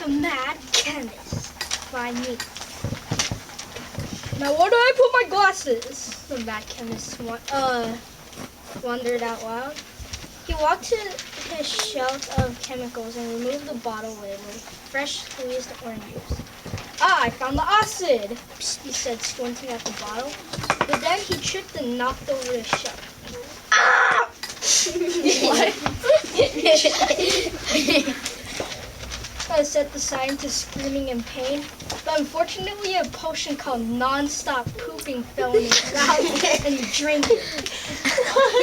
The Mad Chemist by me. Now where do I put my glasses? The Mad Chemist wondered out loud. He walked to his shelf of chemicals and removed the bottle labeled fresh squeezed orange juice. Ah, I found the acid, he said, squinting at the bottle. But then he tripped and knocked over the shelf. Ah! Said the scientist, screaming in pain. But unfortunately, a potion called non-stop pooping fell in his mouth and he drank it.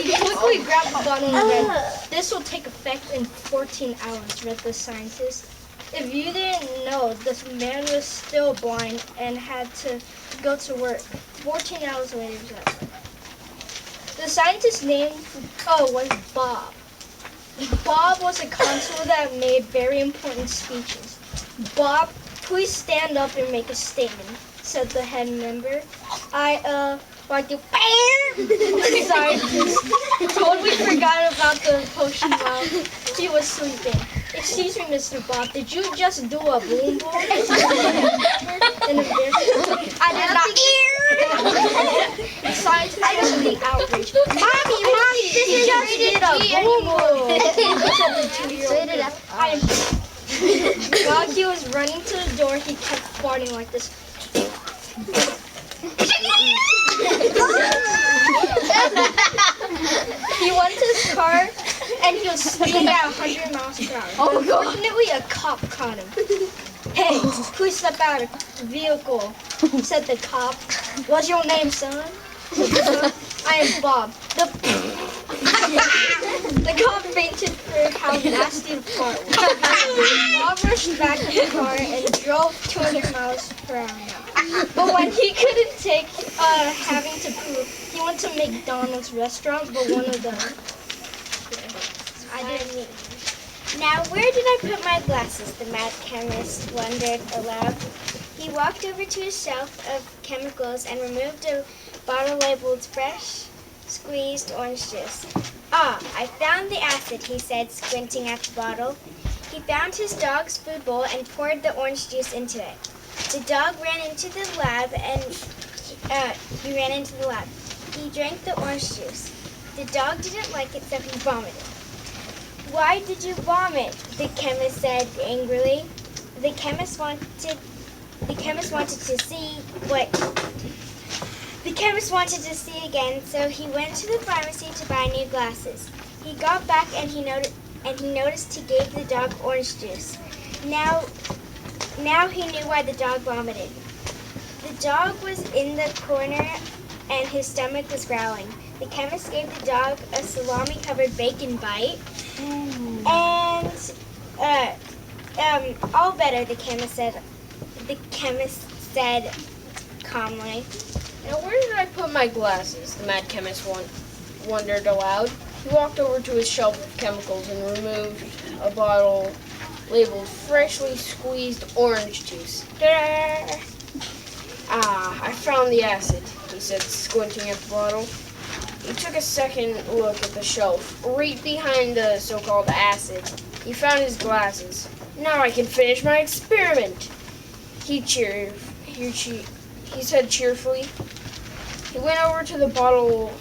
He quickly grabbed the bottle and read, "This will take effect in 14 hours, read the scientist. If you didn't know, this man was still blind and had to go to work. 14 hours later, the scientist's name was Bob. Bob was a consul that made very important speeches. Bob, please stand up and make a statement, said the head member. I like to the scientist totally forgot about the potion while he was sleeping. Excuse me, Mr. Bob, did you just do a boom boom? I did not hear. The scientist was in the outrage. Mommy, you just did a boom boom. Said the 2-year-old. While he was running to the door, he kept farting like this. He went to his car and he was speeding at 100 miles per hour. Unfortunately, a cop caught him. Hey, please step out of the vehicle, said the cop. What's your name, son? I am Bob. The cop fainted for how nasty the fart was. Bob rushed back to the car and drove 200 miles per hour now. But when he couldn't take having to poop, he went to McDonald's restaurant, but one of them. Now, where did I put my glasses? The mad chemist wondered aloud. He walked over to his shelf of chemicals and removed a bottle labeled fresh squeezed orange juice. Ah, I found the acid, he said, squinting at the bottle. He found his dog's food bowl and poured the orange juice into it. The dog ran into the lab He drank the orange juice. The dog didn't like it, so he vomited. Why did you vomit? The chemist said angrily. The chemist wanted to see again, so he went to the pharmacy to buy new glasses. He got back and he noticed he gave the dog orange juice. Now he knew why the dog vomited. The dog was in the corner and his stomach was growling. The chemist gave the dog a salami-covered bacon bite. And all better, the chemist said calmly. Now, where did I put my glasses? The mad chemist wondered aloud. He walked over to his shelf of chemicals and removed a bottle labeled freshly squeezed orange juice. Ah, I found the acid, he said, squinting at the bottle. He took a second look at the shelf. Right behind the so-called acid, he found his glasses. Now I can finish my experiment, he said cheerfully. He went over to the bottle,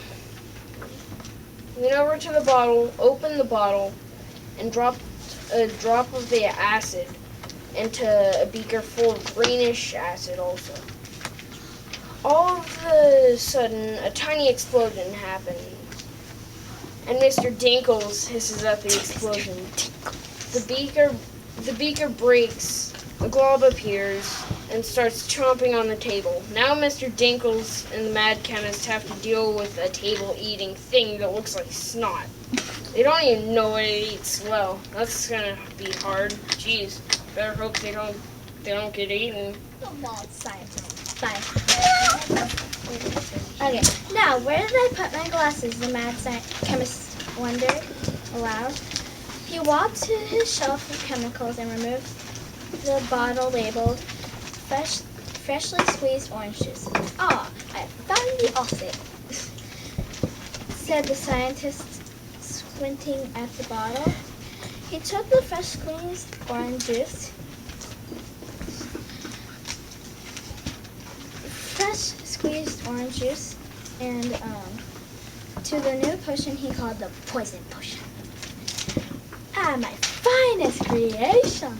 opened the bottle, and dropped a drop of the acid into a beaker full of greenish acid also. All of a sudden, a tiny explosion happened, and Mr. Dinkles hisses at the explosion. The beaker breaks, a glob appears, and starts chomping on the table. Now Mr. Dinkles and the mad chemist have to deal with a table-eating thing that looks like snot. They don't even know what it eats. Well, that's gonna be hard. Jeez, better hope they don't get eaten. Bye. Okay, now where did I put my glasses? The mad chemist wondered aloud. He walked to his shelf of chemicals and removed the bottle labeled freshly squeezed orange juice. Ah, I found the acid, said the scientist, squinting at the bottle. He took the fresh squeezed orange juice. squeezed orange juice and to the new potion he called the poison potion. Ah, my finest creation,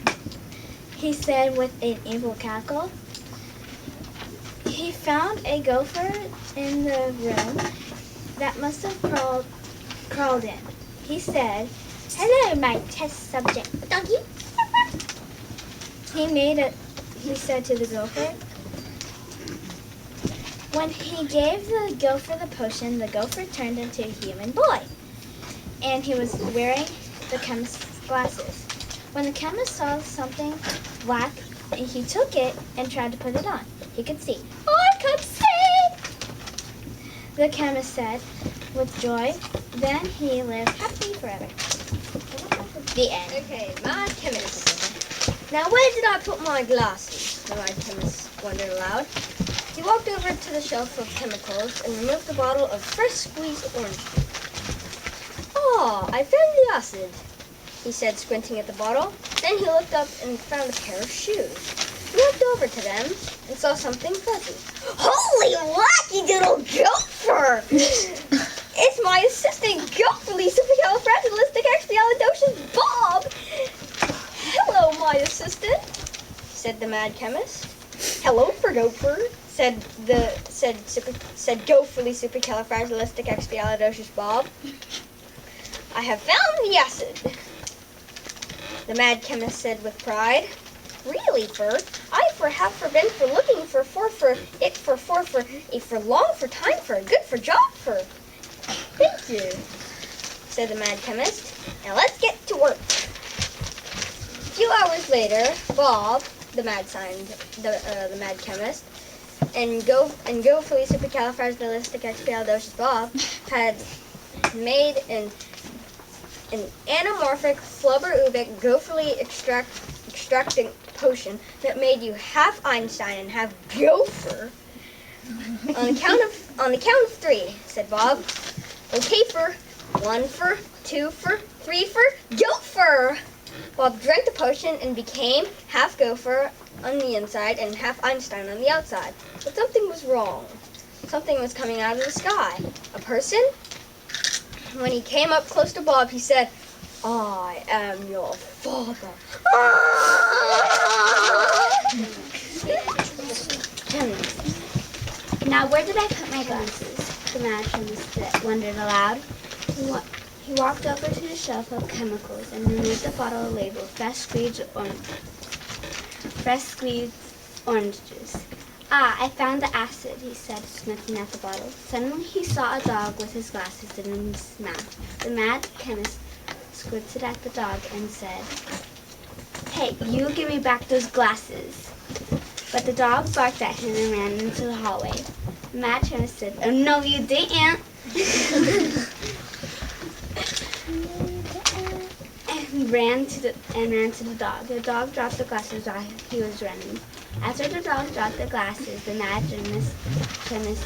he said with an evil cackle. He found a gopher in the room that must have crawled in. He said, "Hello, my test subject, doggy." He said to the gopher. When he gave the gopher the potion, the gopher turned into a human boy. And he was wearing the chemist's glasses. When the chemist saw something black, he took it and tried to put it on. He could see. I could see! The chemist said with joy. Then he lived happily forever. The end. Okay, mad chemist. Now where did I put my glasses? The mad chemist wondered aloud. He walked over to the shelf of chemicals and removed the bottle of fresh squeezed orange juice. "Ah, I found the acid," he said, squinting at the bottle. Then he looked up and found a pair of shoes. He walked over to them and saw something fuzzy. "Holy wacky little gopher! It's my assistant gopher, supercalifragilisticexpialidocious Bob!" "Hello, my assistant," said the mad chemist. "Hello for gopher," said gopherly supercalifragilisticexpialidocious Bob. "I have found the acid," the mad chemist said with pride. "Really, fur? I have been for looking for it for a for long for time for a good for job for." "Thank you," said the mad chemist. "Now let's get to work." A few hours later, Bob, the mad chemist, and gopherly supercalifragilisticexpialidocious Bob had made an anamorphic flubber-ubic gopherly extracting potion that made you half Einstein and half gopher. On the count of three," said Bob. "Okay, for 1 for 2 for 3 for gopher." Bob drank the potion and became half gopher on the inside and half Einstein on the outside. But something was wrong. Something was coming out of the sky. A person? When he came up close to Bob, he said, "I am your father." Now where did I put my glasses? The mad chemist wondered aloud. He walked over to the shelf of chemicals and removed the bottle labeled fresh squeezed orange juice. "Ah, I found the acid," he said, sniffing at the bottle. Suddenly he saw a dog with his glasses in his mouth. The mad chemist squinted at the dog and said, "Hey, you give me back those glasses." But the dog barked at him and ran into the hallway. The mad chemist said, "Oh, no, you didn't." and ran to the dog. The dog dropped the glasses while he was running. After the dog dropped the glasses, the mad chemist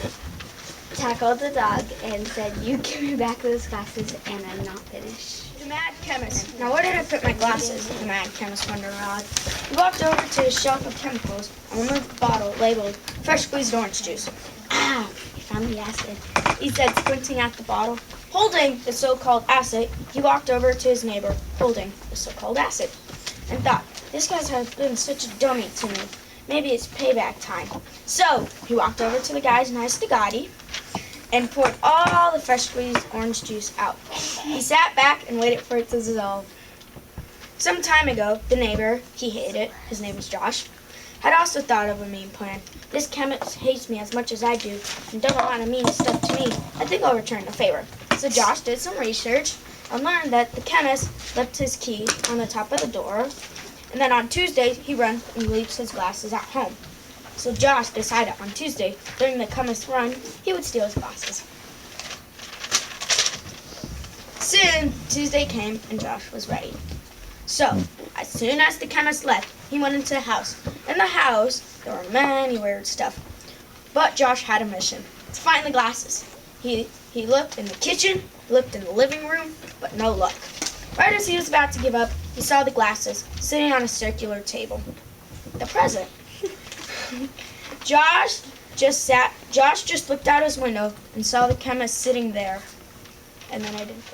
tackled the dog and said, "You give me back those glasses and I'm not finished." The mad chemist. Now where did I put my glasses? The mad chemist wondered aloud. He walked over to his shelf of chemicals and removed the bottle labeled fresh squeezed orange juice. "Ah, I found the acid," He said, squinting at the bottle. Holding the so-called acid, he walked over to his neighbor, holding the so-called acid, and thought, "This guy has been such a dummy to me. Maybe it's payback time." So he walked over to the guy's nice Bugatti and poured all the fresh squeezed orange juice out. He sat back and waited for it to dissolve. Some time ago, the neighbor, he hated it, his name was Josh, had also thought of a mean plan. "This chemist hates me as much as I do and does a lot of mean stuff to me. I think I'll return the favor." So Josh did some research and learned that the chemist left his key on the top of the door, and then on Tuesdays he runs and leaves his glasses at home. So Josh decided on Tuesday, during the chemist's run, he would steal his glasses. Soon, Tuesday came and Josh was ready. So, as soon as the chemist left, he went into the house. In the house, there were many weird stuff. But Josh had a mission, to find the glasses. He looked in the kitchen, looked in the living room, but no luck. Right as he was about to give up, he saw the glasses sitting on a circular table. The present. Josh Josh just looked out his window and saw the chemist sitting there. And then I didn't.